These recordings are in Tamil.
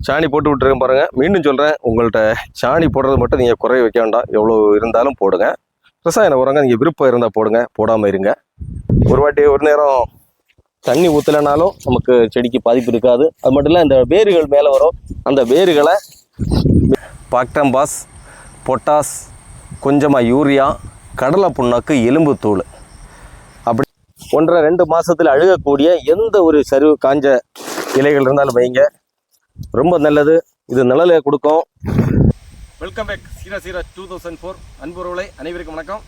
சாணி போட்டு விட்டுருக்கேன் பாருங்கள். மீண்டும் சொல்கிறேன், உங்கள்கிட்ட சாணி போடுறது மட்டும் நீங்கள் குறைய வைக்க வேண்டாம். எவ்வளோ இருந்தாலும் போடுங்க. ரசாயன உரங்க நீங்கள் விருப்பம் இருந்தால் போடுங்க, போடாமல் இருங்க. ஒரு வாட்டி ஒரு நேரம் தண்ணி ஊற்றலைனாலும் நமக்கு செடிக்கு பாதிப்பு இருக்காது. அது மட்டும் இல்லை, இந்த வேர்கள் மேலே வரும். அந்த வேர்களை பாக்டம்பாஸ், பொட்டாஸ், கொஞ்சமாக யூரியா, கடலை புண்ணாக்கு, எலும்பு தூள், அப்படி 1.5-2 மாதத்தில் அழுகக்கூடிய எந்த ஒரு சரிவு காஞ்ச இலைகள் இருந்தாலும் வைங்க, ரொம்ப நல்லது. இது நிழலை கொடுக்கும். வெல்கம் பேக் சீரா 2004 அன்புறவுகளை அனைவருக்கும் வணக்கம்.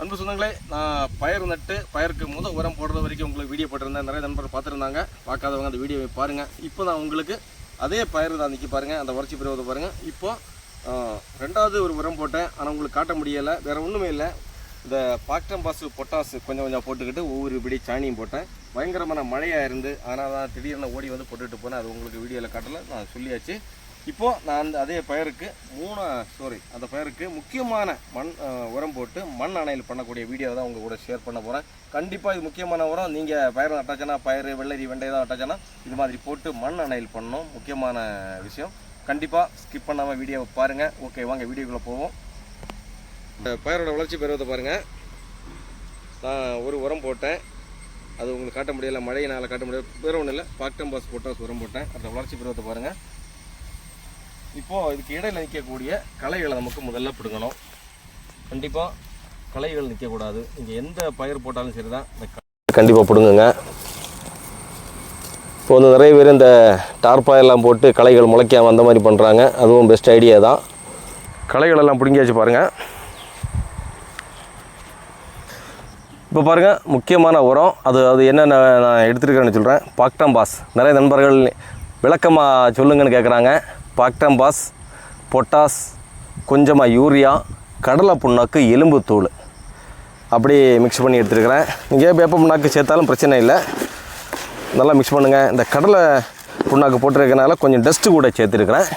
அன்பு சொந்தங்களே, நான் பயிர் நட்டு பயிருக்கு உரம் போடுறது வரைக்கும் உங்களுக்கு வீடியோ போட்டிருந்தேன். நிறைய நண்பர்கள் பார்த்துருந்தாங்க. பார்க்காதவங்க அந்த வீடியோவை பாருங்கள். இப்போ நான் உங்களுக்கு அதே பயிர் தான் நிற்கி பாருங்கள், அந்த வறட்சி பருவத்தை பாருங்கள். இப்போது 2வது ஒரு உரம் போட்டேன், ஆனால் உங்களுக்கு காட்ட முடியலை. வேறு ஒன்றுமே இல்லை. இந்த பாக்டம்பாசு, பொட்டாசு கொஞ்சம் போட்டுக்கிட்டு ஒவ்வொரு இப்படி சாணியும் போட்டேன். பயங்கரமான மழையாக இருந்து அதனால் தான் திடீர்னு ஓடி வந்து போட்டுட்டு போனேன். அது உங்களுக்கு வீடியோவில் காட்டலை, நான் சொல்லியாச்சு. இப்போது நான் அதே பயிருக்கு அந்த பயிருக்கு முக்கியமான மண் உரம் போட்டு மண் அணையில் பண்ணக்கூடிய வீடியோ தான் உங்கள் கூட ஷேர் பண்ண போகிறேன். கண்டிப்பாக இது முக்கியமான உரம். நீங்கள் பயிர் நட்டாச்சுன்னா, பயிர் வெள்ளரி வெண்டை தான் நட்டாச்சுன்னா இது மாதிரி போட்டு மண் அணையில் பண்ணணும். முக்கியமான விஷயம். கண்டிப்பாக ஸ்கிப் பண்ணாமல் வீடியோவை பாருங்கள். ஓகே, வாங்க வீடியோக்குள்ளே போவோம். இந்த பயிரோட வளர்ச்சி பருவத்தை பாருங்கள். நான் ஒரு உரம் போட்டேன், அது உங்களுக்கு காட்ட முடியலை, மழையினால் காட்ட முடியல. வேறு ஒன்றும் இல்லை, பாக்டம்பாஸ், பொட்டாஸ் உரம் போட்டேன். அந்த வளர்ச்சி பருவத்தை பாருங்கள். இப்போது இதுக்கு இடையில் நிற்கக்கூடிய களைகளை நமக்கு முதல்ல பிடுங்கணும். கண்டிப்பாக களைகள் நிற்கக்கூடாது. நீங்கள் எந்த பயிர் போட்டாலும் சரி தான், இந்த கண்டிப்பாக பிடுங்குங்க. இப்போ வந்து நிறைய பேர் இந்த டார்பாயெல்லாம் போட்டு களைகள் முளைக்காமல் அந்த மாதிரி பண்ணுறாங்க. அதுவும் பெஸ்ட் ஐடியா தான். களைகளெல்லாம் பிடுங்கியாச்சு பாருங்கள். இப்போ பாருங்கள், முக்கியமான உரம் அது என்னென்ன நான் எடுத்துருக்கிறேன்னு சொல்கிறேன். பாக்டம்பாஸ். நிறைய நண்பர்கள் விளக்கமாக சொல்லுங்கன்னு கேட்குறாங்க. பாக்டம்பாஸ், பொட்டாஸ், கொஞ்சமாக யூரியா, கடலை புண்ணாக்கு, எலும்பு தூள், அப்படி மிக்ஸ் பண்ணி எடுத்துருக்கிறேன். நீங்கள் வேப்ப புண்ணாக்கு சேர்த்தாலும் பிரச்சனை இல்லை, நல்லா மிக்ஸ் பண்ணுங்கள். இந்த கடலை புண்ணாக்கு போட்டிருக்கனால கொஞ்சம் டஸ்ட்டு கூட சேர்த்துருக்கிறேன்.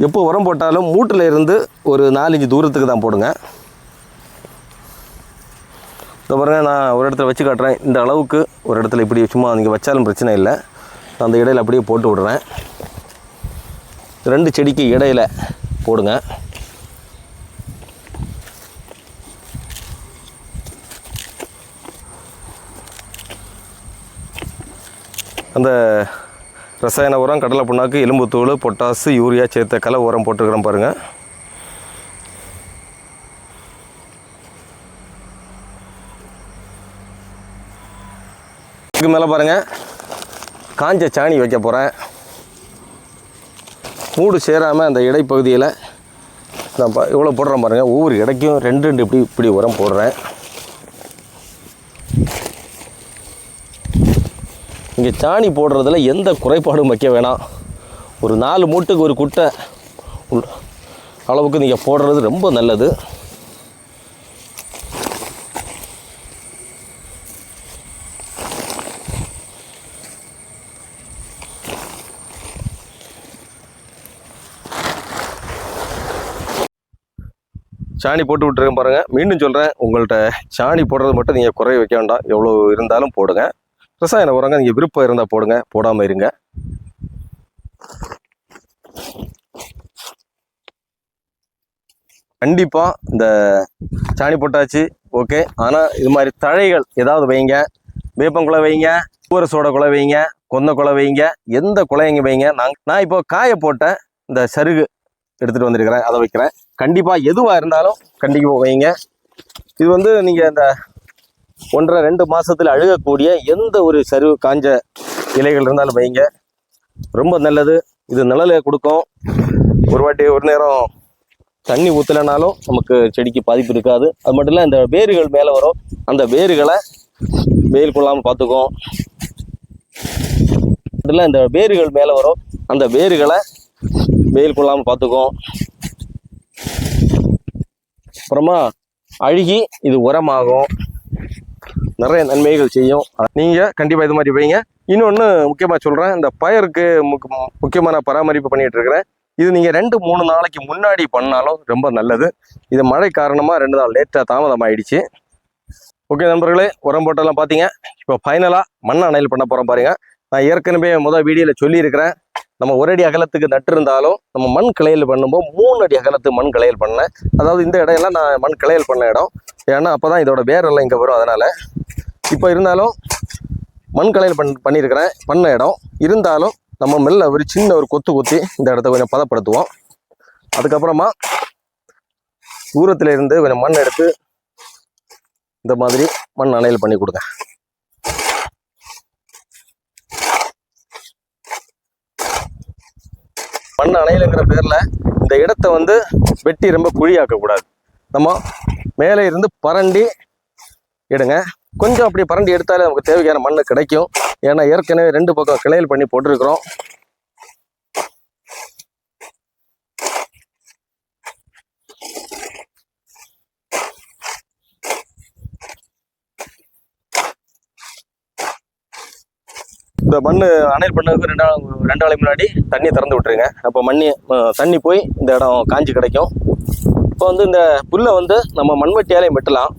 எப்போ உரம் போட்டாலும் மூட்டில் இருந்து ஒரு 4 தூரத்துக்கு தான் போடுங்க. இந்த பாருங்க, நான் ஒரு இடத்துல வச்சு காட்டுறேன். இந்த அளவுக்கு ஒரு இடத்துல இப்படி சும்மா நீங்கள் வச்சாலும் பிரச்சனை இல்லை. நான் அந்த இடையில் அப்படியே போட்டு விடுறேன். 2 செடிக்கு இடையில் போடுங்க. அந்த ரசாயன உரம், கடலை புண்ணாக்கு, எலும்பு தூள், பொட்டாசு, யூரியா சேர்த்த கலை உரம் போட்டுருக்கிறேன் பாருங்கள். இதுக்கு மேலே பாருங்கள், காஞ்ச சாணி வைக்க போகிறேன். மூடு சேராமல் அந்த இடைப்பகுதியில் நான் இவ்வளோ போடுறேன் பாருங்கள். ஒவ்வொரு இடைக்கும் 2 இப்படி உரம் போடுறேன். இங்கே சாணி போடுறதுல எந்த குறைபாடும் வைக்க வேணாம். ஒரு 4 மூட்டுக்கு ஒரு குட்டை அளவுக்கு நீங்கள் போடுறது ரொம்ப நல்லது. சாணி போட்டு விட்டுருக்கேன் பாருங்கள். மீண்டும் சொல்கிறேன், உங்கள்கிட்ட சாணி போடுறது மட்டும் நீங்கள் குறைய வைக்க வேண்டாம். எவ்வளோ இருந்தாலும் போடுங்க. ரசாயன உரங்க நீங்கள் விருப்பம் இருந்தால் போடுங்க, போடாமல் இருங்க. கண்டிப்பாக இந்த சாணி போட்டாச்சு, ஓகே. ஆனால் இது மாதிரி தழைகள் ஏதாவது வைங்க. வேப்பங்குலை வைங்க, ஊர சோட குலை வைங்க, கொந்த குலை வைங்க, எந்த குலைங்க வைங்க. நான் இப்போ காய போட்ட இந்த சருகு எடுத்துகிட்டு வந்திருக்கிறேன், அதை வைக்கிறேன். கண்டிப்பாக எதுவாக இருந்தாலும் கண்டிப்பாக வைங்க. இது வந்து நீங்கள் இந்த 1.5-2 மாதத்தில் அழுகக்கூடிய எந்த ஒரு சரிவு காஞ்ச இலைகள் இருந்தாலும் வைங்க, ரொம்ப நல்லது. இது நிழலை கொடுக்கும். ஒரு வாட்டி ஒரு நேரம் தண்ணி ஊற்றலைனாலும் நமக்கு செடிக்கு பாதிப்பு இருக்காது. அது மட்டும் இல்லை, இந்த வேர்கள் மேலே வரும். அந்த வேர்களை வெயில் கொள்ளாமல் பார்த்துக்கும். இல்லை, இந்த வேர்கள் மேலே வரும். அந்த வேர்களை வெயில் கொள்ளாமல் பார்த்துக்கும். அப்புறமா அழுகி இது உரமாகும், நிறைய நன்மைகள் செய்யும். நீங்கள் கண்டிப்பாக இது மாதிரி வைங்க. இன்னொன்று முக்கியமாக சொல்கிறேன், இந்த பயிருக்கு முக்கியமான பராமரிப்பு பண்ணிகிட்டு இருக்கிறேன். இது நீங்கள் 2-3 நாளைக்கு முன்னாடி பண்ணாலும் ரொம்ப நல்லது. இது மழை காரணமாக 2 நாள் லேட்டாக தாமதம் ஆகிடுச்சு. ஓகே நண்பர்களே, உரம் போட்டெல்லாம் பார்த்தீங்க. இப்போ ஃபைனலாக மண் அணையில் பண்ண போகிறோம் பாருங்க. நான் ஏற்கனவே வீடியோவில் சொல்லியிருக்கிறேன். நம்ம ஒரு அடி அகலத்துக்கு நட்டு இருந்தாலும் நம்ம மண் கிளையல் பண்ணும்போது 3 அடி அகலத்து மண் கிளையல் பண்ணேன். அதாவது இந்த இடையெல்லாம் நான் மண் கிளையல் பண்ண இடம். ஏன்னா அப்போ தான் இதோட வேரெல்லாம் இங்கே வரும். அதனால் இப்போ இருந்தாலும் மண் கிளையல் பண்ணியிருக்கிறேன் பண்ண இடம். இருந்தாலும் நம்ம மெல்ல ஒரு சின்ன ஒரு கொத்தி இந்த இடத்த கொஞ்சம் பதப்படுத்துவோம். அதுக்கப்புறமா தூரத்தில் இருந்து கொஞ்சம் மண் எடுத்து இந்த மாதிரி மண் அணையல் பண்ணி கொடுங்க. மண் அணையலுங்கிற பேரில் இந்த இடத்த வெட்டி ரொம்ப குழியாக்கக்கூடாது. நம்ம மேலே இருந்து பரண்டி எடுங்க. கொஞ்சம் அப்படி பரண்டி எடுத்தாலே நமக்கு தேவையான மண் கிடைக்கும். ஏன்னா ஏற்கனவே 2 பக்கம் கிளையல் பண்ணி போட்டிருக்கிறோம். இந்த மண் அணையல் பண்ணதுக்கு 2 நாளைக்கு முன்னாடி தண்ணி திறந்து விட்டுருங்க. அப்போ தண்ணி போய் இந்த இடம் காஞ்சி கிடைக்கும். இப்போ இந்த புல்லை நம்ம மண்வெட்டியாலே வெட்டலாம்.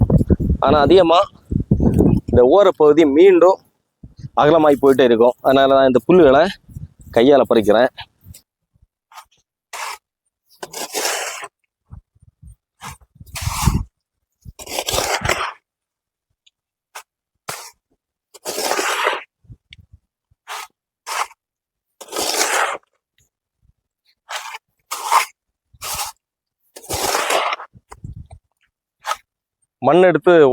ஆனால் அதிகமாக இந்த ஓரப்பகுதி மீண்டும் அகலமாகி போயிட்டே இருக்கும். அதனால் நான் இந்த புல்லுகளை கையால் பறிக்கிறேன்.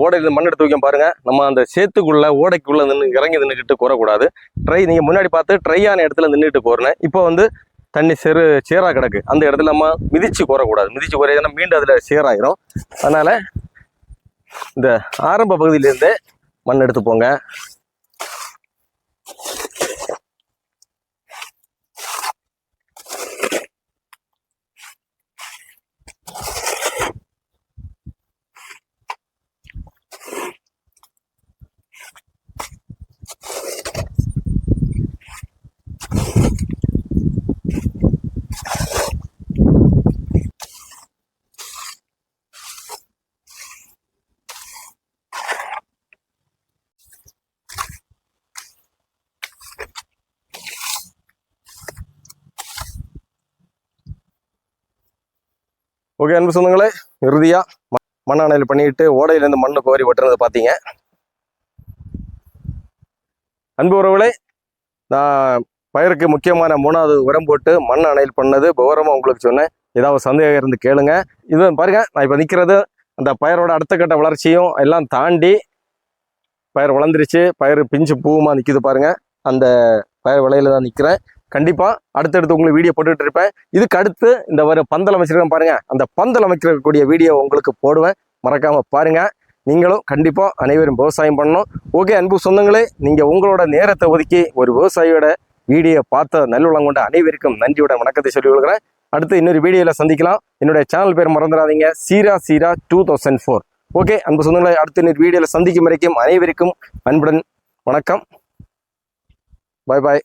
ஓடையில மண் எடுத்து வைக்க பாருங்க. நம்ம அந்த சேத்துக்குள்ள ஓடைக்குள்ள இறங்கி நின்றுக்கிட்டு கோரக்கூடாது. நீங்க முன்னாடி பார்த்து ட்ரையான இடத்துல நின்றுட்டு கோரணும். இப்போ தண்ணி சேரா கிடக்கு. அந்த இடத்துல நம்ம மிதிச்சு கோரக்கூடாது. மிதிச்சு கோரையா மீண்டும் அதுல சேராயிரும். அதனால இந்த ஆரம்ப பகுதியிலிருந்தே மண் எடுத்து போங்க. ஓகே அன்பு சொந்தங்களே, இறுதியாக மண் அணையல் பண்ணிட்டு ஓடையிலேருந்து மண்ணை கோரி வெட்டுறதை பார்த்தீங்க. அன்பு உறவுகளே, நான் பயிருக்கு முக்கியமான 3வது உரம் போட்டு மண் அணையல் பண்ணது விவரமாக உங்களுக்கு சொன்னேன். ஏதாவது சந்தேகம் இருந்து கேளுங்க. இது பாருங்க, நான் இப்போ நிற்கிறது அந்த பயிரோட அடுத்த கட்ட வளர்ச்சியும் எல்லாம் தாண்டி பயிர் வளர்ந்துருச்சு. பயிர் பிஞ்சு பூவுமா நிற்கிது பாருங்க. அந்த பயிர் விலையில தான் நிற்கிறேன். கண்டிப்பாக அடுத்தடுத்து உங்களுக்கு வீடியோ போட்டுட்டு இருப்பேன். இதுக்கு அடுத்து இந்த பந்தல் அமைச்சிருக்கேன் பாருங்க. அந்த பந்தல் அமைக்கக்கூடிய வீடியோ உங்களுக்கு போடுவேன். மறக்காம பாருங்க. நீங்களும் கண்டிப்பாக அனைவரும் விவசாயம் பண்ணணும். ஓகே அன்பு சொந்தங்களே, நீங்கள் உங்களோட நேரத்தை ஒதுக்கி ஒரு விவசாயியோட வீடியோ பார்த்த நல்லுள்ளம் கொண்ட அனைவருக்கும் நன்றியோட வணக்கத்தை சொல்லி கொள்கிறேன். அடுத்து இன்னொரு வீடியோவில் சந்திக்கலாம். என்னுடைய சேனல் பேர் மறந்துடாதீங்க, சீரா 2004. ஓகே அன்பு சொந்தங்களே, அடுத்து இன்னொரு வீடியோவில் சந்திக்கும் வரைக்கும் அனைவருக்கும் அன்புடன் வணக்கம். பாய் பாய்.